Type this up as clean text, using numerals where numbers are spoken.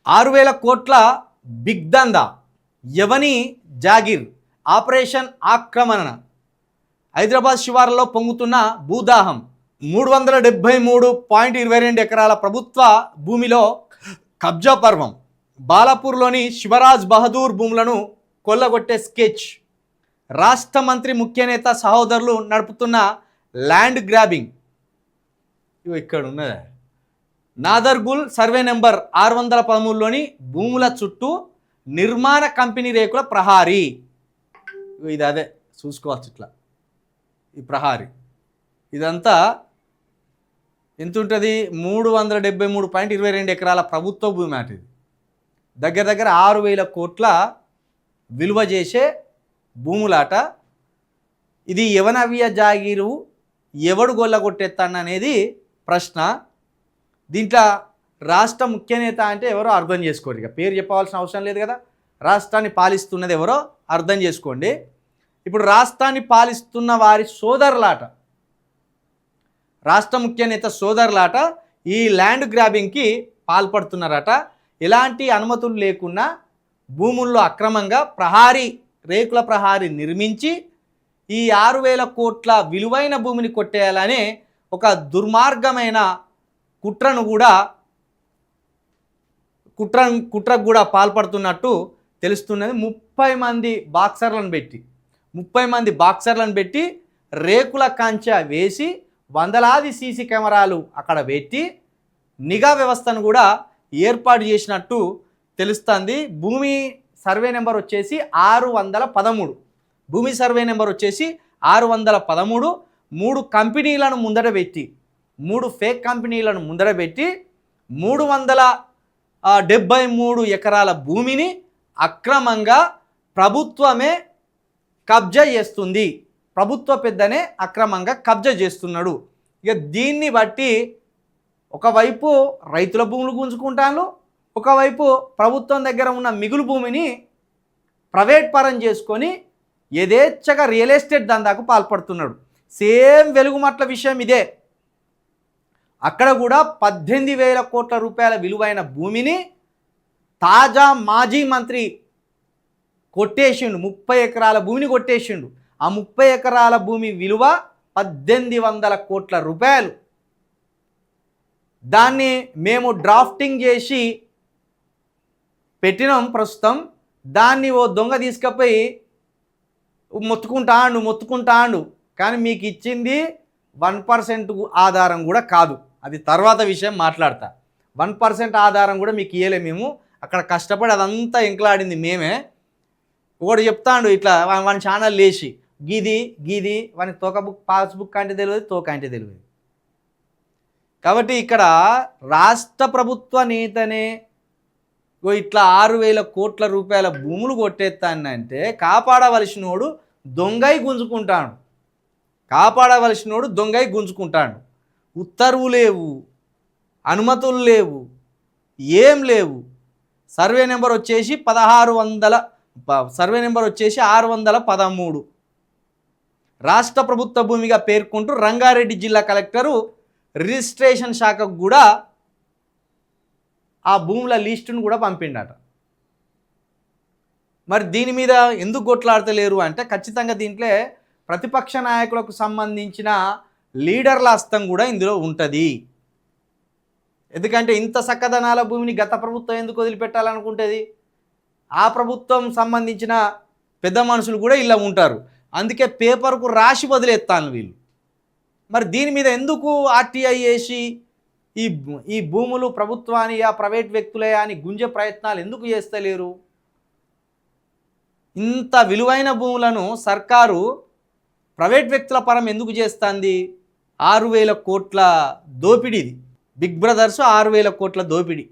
6,000 కోట్ల బిగ్ దందా, యవని జాగీర్, ఆపరేషన్ ఆక్రమణ, హైదరాబాద్ శివార్లలో పొంగుతున్న భూదాహం, 373.22 ఎకరాల ప్రభుత్వ భూమిలో కబ్జా పర్వం, బాలాపూర్లోని శివరాజ్ బహదూర్ భూములను కొల్లగొట్టే స్కెచ్, రాష్ట్ర మంత్రి ముఖ్య నేత సహోదరులు నడుపుతున్న ల్యాండ్ గ్రాబింగ్. ఇవి ఇక్కడ ఉన్నది. నాదర్గుల్ సర్వే నెంబర్ 613లోని భూముల చుట్టూ నిర్మాణ కంపెనీ రేకుల ప్రహారీ. ఇది అదే చూసుకోవచ్చు. ఇట్లా ఈ ప్రహారీ ఇదంతా ఎంత ఉంటుంది? 373.22 ఎకరాల ప్రభుత్వ భూమి అట. ఇది దగ్గర దగ్గర 6,000 కోట్ల విలువ చేసే భూములాట. ఇది యవనవ్య జాగీరు ఎవడు గొల్లగొట్టేస్తాననేది ప్రశ్న. దీంట్లో రాష్ట్ర ముఖ్య నేత అంటే ఎవరో అర్థం చేసుకోండి. ఇక పేరు చెప్పవలసిన అవసరం లేదు కదా. రాష్ట్రాన్ని పాలిస్తున్నది ఎవరో అర్థం చేసుకోండి. ఇప్పుడు రాష్ట్రాన్ని పాలిస్తున్న వారి సోదరులాట, రాష్ట్ర ముఖ్య నేత సోదరులాట ఈ ల్యాండ్ గ్రాబింగ్కి పాల్పడుతున్నారట. ఎలాంటి అనుమతులు లేకుండా భూముల్లో అక్రమంగా ప్రహారీ, రేకుల ప్రహారీ నిర్మించి ఈ 6,000 కోట్ల విలువైన భూమిని కొట్టేయాలనే ఒక దుర్మార్గమైన కుట్రకు కూడా పాల్పడుతున్నట్టు తెలుస్తున్నది. 30 మంది బాక్సర్లను పెట్టి రేకుల కంచె వేసి వందలాది సీసీ కెమెరాలు అక్కడ పెట్టి నిఘా వ్యవస్థను కూడా ఏర్పాటు చేసినట్టు తెలుస్తుంది. భూమి సర్వే నెంబర్ వచ్చేసి 613. భూమి సర్వే నెంబర్ వచ్చేసి 613. 3 కంపెనీలను ముందర పెట్టి, 3 ఫేక్ కంపెనీలను ముందర పెట్టి 373 ఎకరాల భూమిని అక్రమంగా ప్రభుత్వమే కబ్జా చేస్తుంది. ప్రభుత్వ పెద్దనే అక్రమంగా కబ్జా చేస్తున్నాడు. ఇక దీన్ని బట్టి ఒకవైపు రైతుల భూములు గుంజుకుంటాను, ఒకవైపు ప్రభుత్వం దగ్గర ఉన్న మిగులు భూమిని ప్రైవేట్ పరం చేసుకొని యథేచ్ఛగా రియల్ ఎస్టేట్ దందాకు పాల్పడుతున్నాడు. సేమ్ వెలుగుమట్ల విషయం ఇదే. అక్కడ కూడా 18,000 కోట్ల రూపాయల విలువైన భూమిని తాజా మాజీ మంత్రి కొట్టేసిండు. 30 ఎకరాల భూమిని కొట్టేసిండు. ఆ 30 ఎకరాల భూమి విలువ 1,800 కోట్ల రూపాయలు. దాన్ని మేము డ్రాఫ్టింగ్ చేసి పెట్టినాం ప్రస్తుతం. దాన్ని ఓ దొంగ తీసుకుపోయి మొత్తుకుంటాండు. కానీ మీకు ఇచ్చింది 1% ఆధారం కూడా కాదు. అది తర్వాత విషయం మాట్లాడతా. 1% ఆధారం కూడా మీకు ఇయ్యలే మేము. అక్కడ కష్టపడి అదంతా ఎంకలాడింది మేమే. ఒకటి చెప్తాడు ఇట్లా వాని ఛానల్ లేచి గీది వాని పాస్బుక్ అంటే తెలియదు, తోక అంటే తెలియదు. కాబట్టి ఇక్కడ రాష్ట్ర ప్రభుత్వ నేతనే ఇట్లా 6,000 కోట్ల రూపాయల భూములు కొట్టేస్తానంటే కాపాడవలసినోడు దొంగై గుంజుకుంటాడు. ఉత్తర్వు లేవు, అనుమతులు లేవు, ఏం లేవు. సర్వే నెంబర్ వచ్చేసి 613. రాష్ట్ర ప్రభుత్వ భూమిగా పేర్కొంటూ రంగారెడ్డి జిల్లా కలెక్టరు రిజిస్ట్రేషన్ శాఖకు కూడా ఆ భూముల లిస్టును కూడా పంపిండట. మరి దీని మీద ఎందుకు కొట్లాడతలేరు అంటే ఖచ్చితంగా దీంట్లో ప్రతిపక్ష నాయకులకు సంబంధించిన లీడర్ల హస్తం కూడా ఇందులో ఉంటుంది. ఎందుకంటే ఇంత చక్కదనాల భూమిని గత ప్రభుత్వం ఎందుకు వదిలిపెట్టాలనుకుంటుంది? ఆ ప్రభుత్వం సంబంధించిన పెద్ద మనుషులు కూడా ఇలా ఉంటారు. అందుకే పేపర్కు రాసి వదిలేస్తాను వీళ్ళు. మరి దీని మీద ఎందుకు ఆర్టీఐ వేసి ఈ భూములు ప్రభుత్వాన్ని ప్రైవేట్ వ్యక్తులే అని గుంజే ప్రయత్నాలు ఎందుకు చేస్తలేరు? ఇంత విలువైన భూములను సర్కారు ప్రైవేట్ వ్యక్తుల పరం ఎందుకు చేస్తుంది? 6,000 కోట్ల దోపిడీది. బిగ్ బ్రదర్స్ 6,000 కోట్ల దోపిడీ.